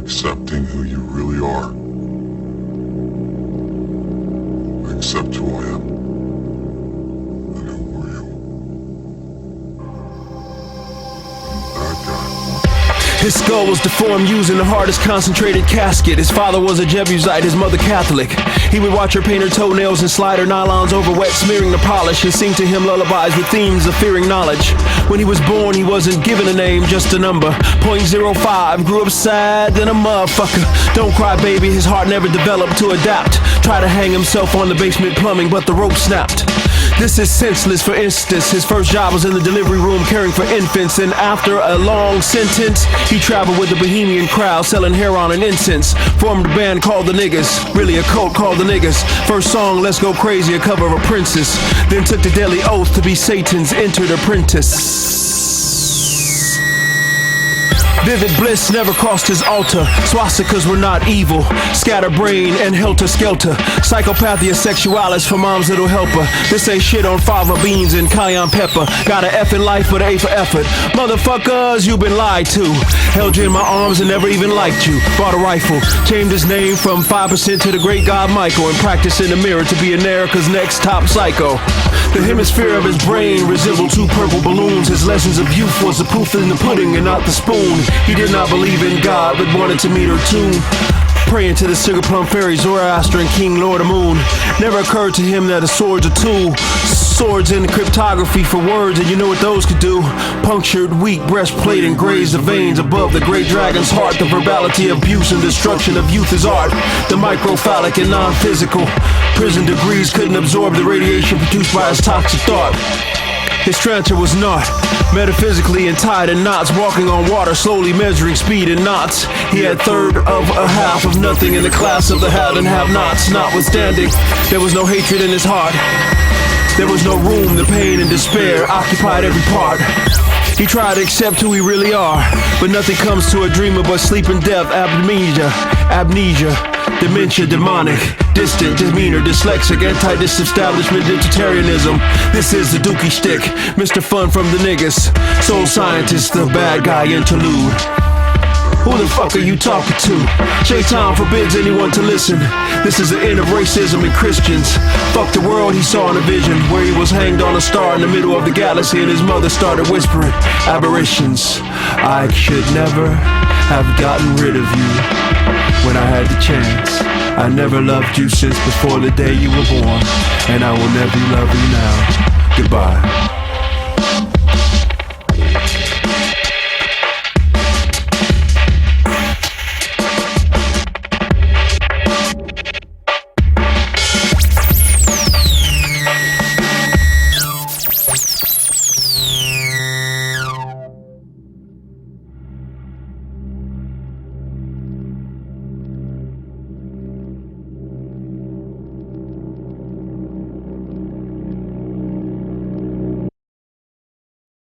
accepting who you really are. Accept who I am. And who are you? I'm that guy. His skull was deformed using the hardest concentrated casket. His father was a Jebusite, his mother Catholic. He would watch her paint her toenails and slide her nylons over wet, smearing the polish, and sing to him lullabies with themes of fearing knowledge. When he was born, he wasn't given a name, just a number. .05, grew up sad than a motherfucker. Don't cry, baby, his heart never developed to adapt. Tried to hang himself on the basement plumbing, but the rope snapped. This is senseless, for instance. His first job was in the delivery room caring for infants, and after a long sentence, he traveled with the bohemian crowd selling heroin and incense. Formed a band called the Niggas, really a cult called the Niggas. First song, Let's Go Crazy, a cover of a princess. Then took the deadly oath to be Satan's entered apprentice. Vivid bliss never crossed his altar. Swastikas were not evil. Scatterbrain and helter-skelter. Psychopathia sexualis for mom's little helper. This ain't shit on fava beans and cayenne pepper. Got an F in life but A for effort. Motherfuckers, you been lied to. Held you in my arms and never even liked you. Bought a rifle. Changed his name from 5% to the great god Michael. And practiced in the mirror to be America's next top psycho. The hemisphere of his brain resembled two purple balloons. His lessons of youth was the proof in the pudding and not the spoon. He did not believe in God, but wanted to meet her too. Praying to the sugar plum fairy, Zoroaster, and King Lord of Moon. Never occurred to him that a sword's a tool. Swords in cryptography for words, and you know what those could do. Punctured, weak breastplate and grazed the veins above the great dragon's heart. The verbality, abuse, and destruction of youth is art. The microphallic and non-physical. Prison degrees couldn't absorb the radiation produced by his toxic thought. His trencher was not metaphysically and tied in knots, walking on water, slowly measuring speed in knots. He had third of a half of nothing in the class of the had and have-nots. Notwithstanding, there was no hatred in his heart. There was no room, the pain and despair occupied every part. He tried to accept who we really are, but nothing comes to a dreamer but sleep and death, amnesia, dementia, demonic, distant, demeanor, dyslexic, anti-disestablishment, vegetarianism. This is the dookie shtick, Mr. Fun from the Niggas, soul scientist, the bad guy interlude. Who the fuck are you talking to? Shaitan forbids anyone to listen. This is the end of racism and Christians. Fuck the world he saw in a vision, where he was hanged on a star in the middle of the galaxy, and his mother started whispering, aberrations. I should never have gotten rid of you when I had the chance. I never loved you since before the day you were born, and I will never love you now. Goodbye.